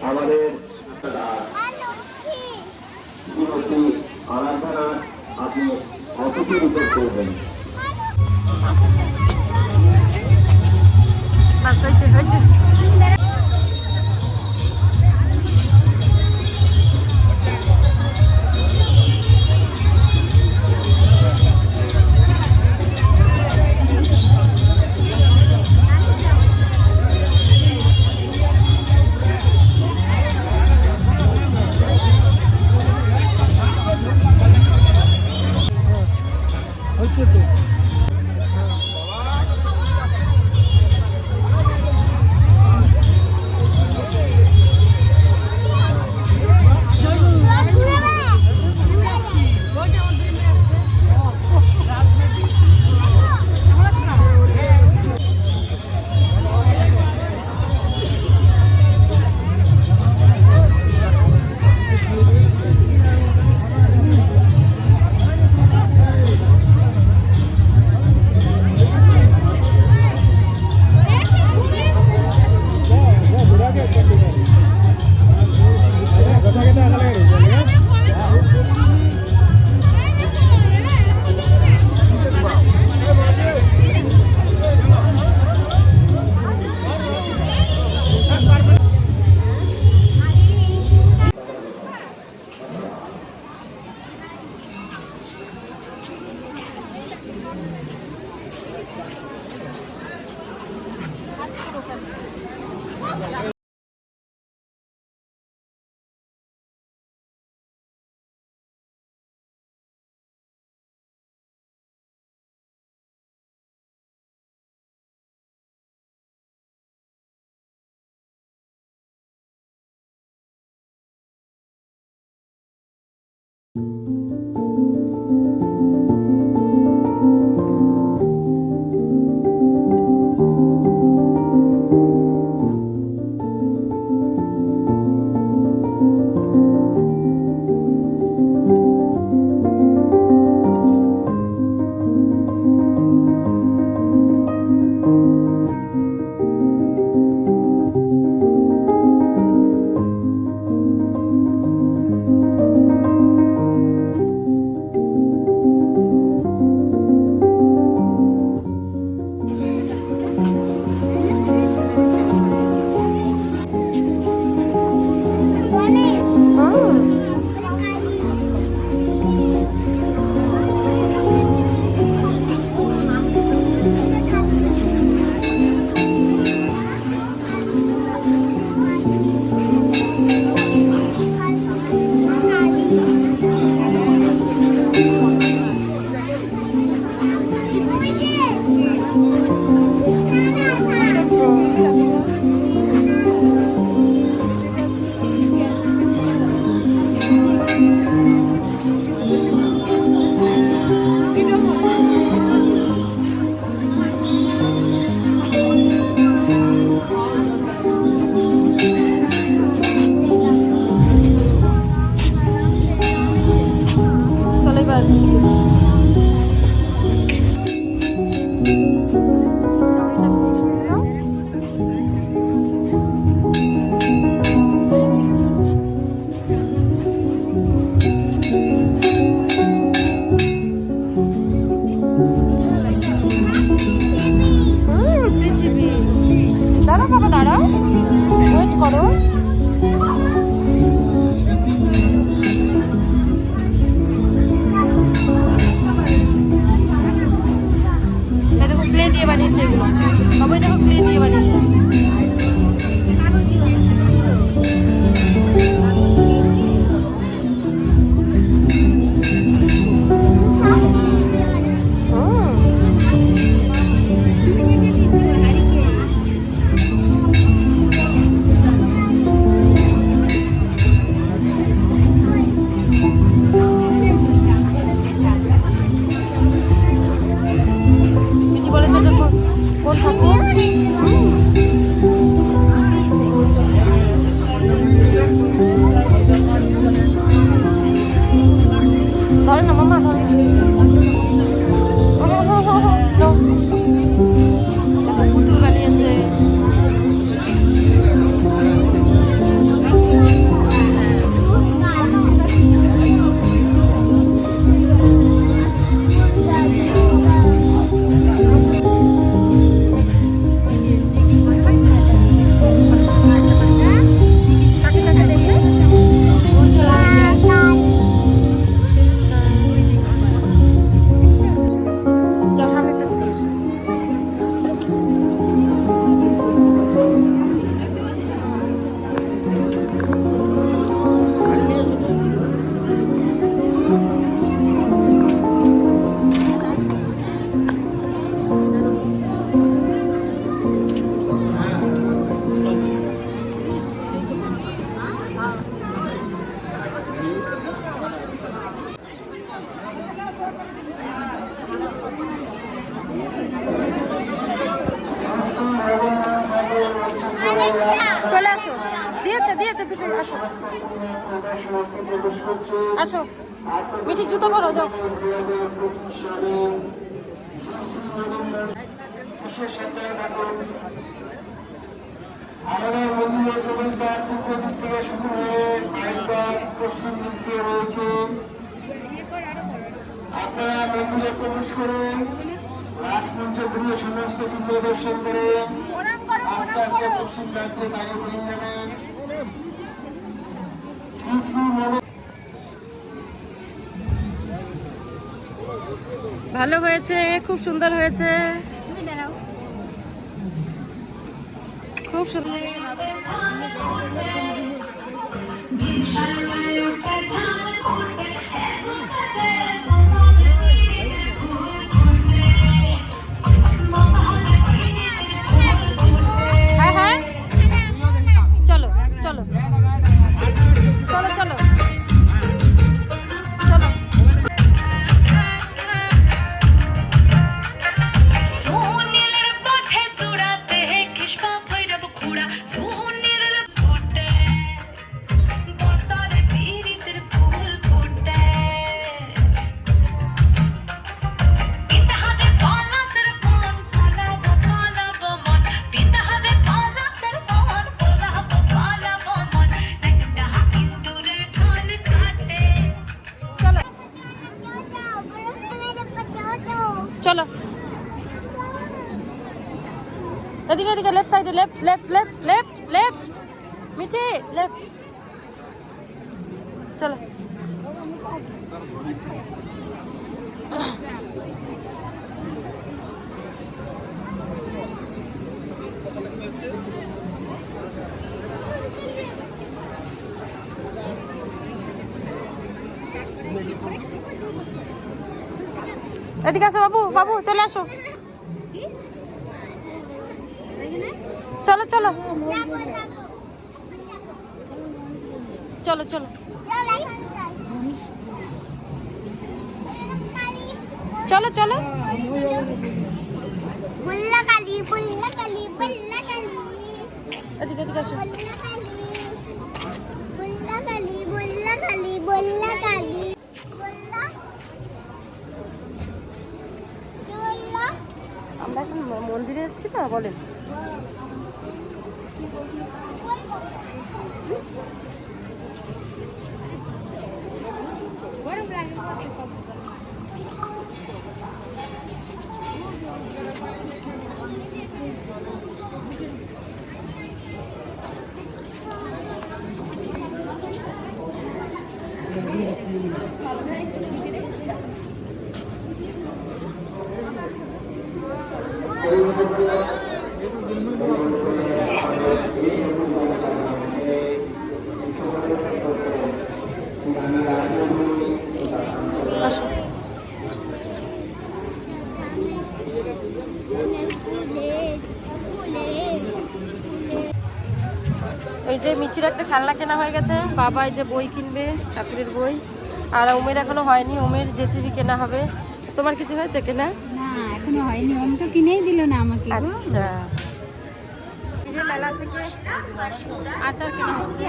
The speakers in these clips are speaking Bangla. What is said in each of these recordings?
আমাদের আরাধনা আপনি অতিথি রূপে করবেন। কোন ঠাকুর? ধরে না মামা, ধরে পুতুল বানিয়েছে। চলে আসো, দিয়েছে দিয়েছে দুটো। আসো আসো, মিঠি জুতো পরো, যাও। আমাদের মন্দিরের প্রবেশদ্বার পূর্ব দিক থেকে শুরু হয়ে মাইকবাগ পশ্চিম দিক দিয়ে রয়েছে। আপনারা মন্দিরে প্রবেশ করে রাজমঞ্চ ঘুরিয়ে সমস্ত দিক দর্শন করে আস্তে আস্তে পশ্চিম রাজ্যে বাইরে বেরিয়ে যাবেন। ভালো হয়েছে, খুব সুন্দর হয়েছে, খুব সুন্দর। হ্যাঁ হ্যাঁ, চলো চলো চলো চলো চলো। চলো এদিকে এদিকে, লেফট সাইডে, left left left left left, Mithi left, চলো। এদিকে আসো বাবু, বাবু চলে আসো, চলো চলো চলো চলো। চলো চলো, এদিকে এদিকে আসো। আমরা এখন মন্দিরে এসেছি না, বলেন। এই যে মিঠির একটা খেলনা কেনা হয়ে গেছে, বাবা এই যে বই কিনবে, ঠাকুরের বই। আর ওমের এখনো হয়নি, ওমের জেসিবি কেনা হবে। তোমার কিছু হয়েছে কেনা? এখনো হয়নি, আমি তো কিনেই দিল না আমাকে গো। আচ্ছা, এই যে মেলা থেকে আচার কেনা হচ্ছে।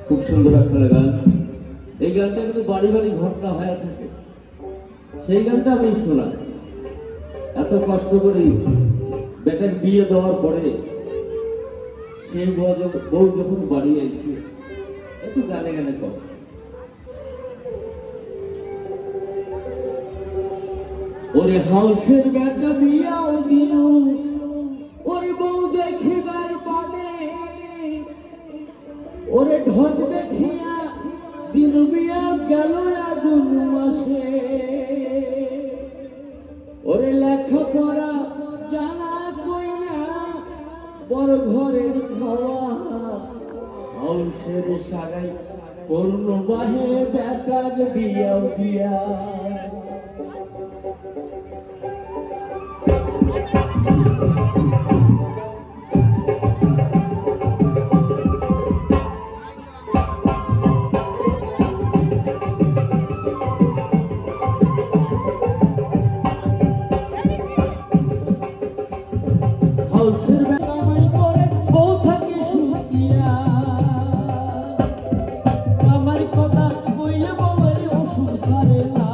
খুব সুন্দর একটা গান। এই গানটা কিন্তু বাড়ি বাড়ি ঘটনা হয়ে থাকে, সেই গানটা আমি শোনা। এত কষ্ট করে বেটার বিয়ে দেওয়ার পরে সেই বউ যখন বাড়ি আইসি একটু গানে গানে কর। ওরে হাউসের বেটা বিয়াও দিল, ওরে বউ দেখিবার পানে, ওরে ঢক দেখিয়া দিন বিয়া গেল আগুন মাসে। ওরে লেখাপড়া জানা কই না, বড় ঘরের সওয়া হাউসের সারাই পূর্ণ বাহে বেটার বিয়াও দিয়া। আমার কথা কইলে বলে অসুখ সারে না।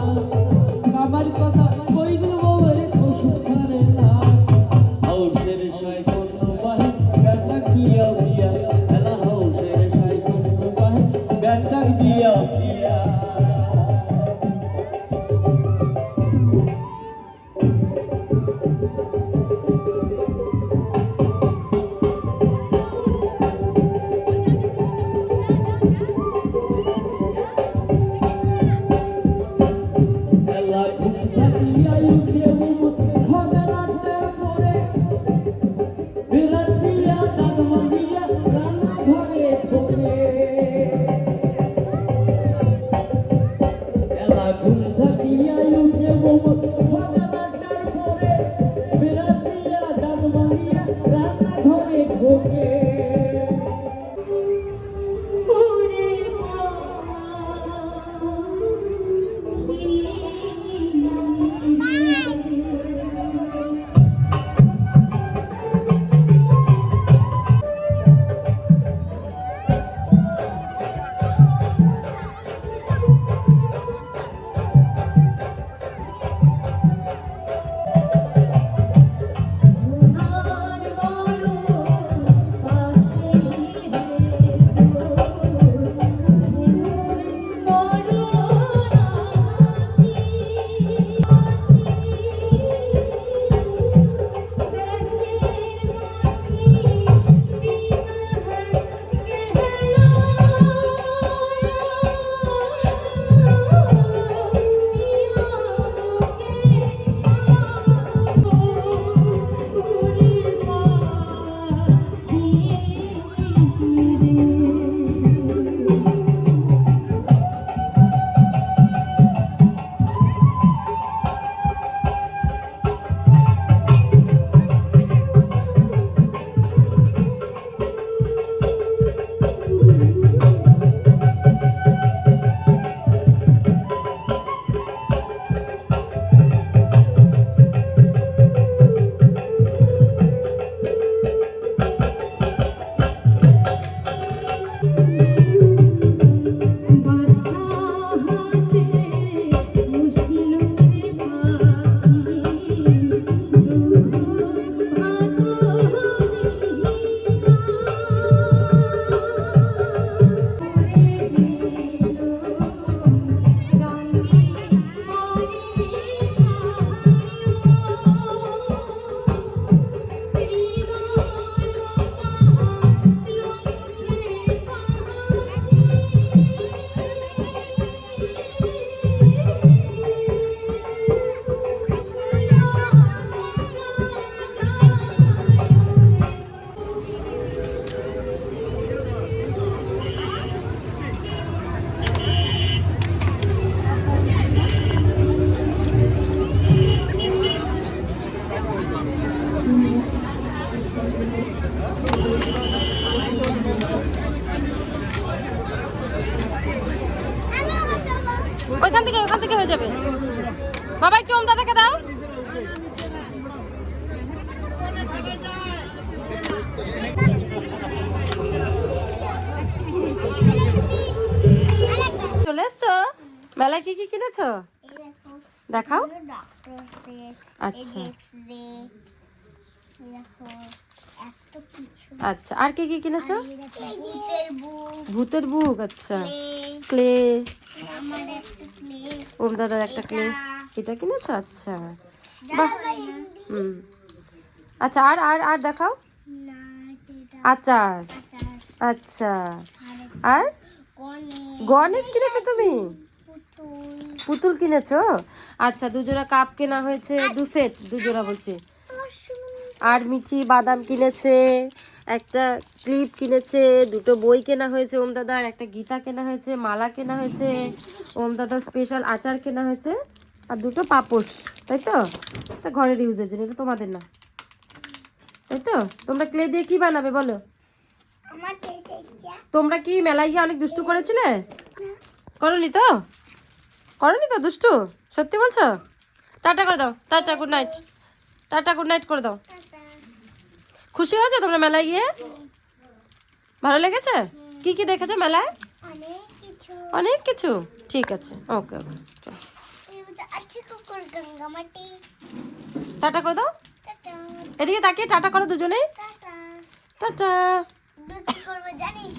ওইখান থেকে হয়ে যাবে। বাবা একটু ওম দাদাকে দাও। চলে এসছো? মেলায় কি কি কিনেছো দেখাও। আচ্ছা আচ্ছা, আর কি কি কিনেছো? ভূতের বুক, আচ্ছা, ক্লে, ওম দাদার একটা ক্লে, এটা কিনেছো? আচ্ছা বাহ, আচ্ছা, আর আর আর দেখাও। আচার, আচ্ছা, আর গণেশ কিনেছো তুমি? পুতুল কিনেছো? আচ্ছা, দুজোড়া কাপ কেনা হয়েছে, দুজোড়া বলছি। আর মিঠি বাদাম কিনেছে, একটা ক্লিপ কিনেছে, দুটো বই কেনা হয়েছে ওম দাদার, একটা গীতা কেনা হয়েছে, মালা কেনা হয়েছে, ওম দাদার স্পেশাল আচার কেনা হয়েছে, আর দুটো পাপোশ, তাই তো? তা ঘরের ইউজের জন্য, এটা তোমাদের না, তাই তো? তোমরা ক্লে দিয়ে কি বানাবে বলো? তোমরা কি মেলায় গিয়ে অনেক দুষ্টু করেছিলে? করনি তো? করনি তো দুষ্টু? সত্যি বলছো? টাটা করে দাও, tata, good night, tata, good night করে দাও। খুশি হয়েছে তোমরা মেলায় গিয়ে? ভালো লেগেছে? কি কি দেখেছো মেলায়? অনেক কিছু। ঠিক আছে, ওকে ওকে, টাটা করে দাও। এদিকে তাকিয়ে টাটা করো দুজনেই। টাটা। জানিস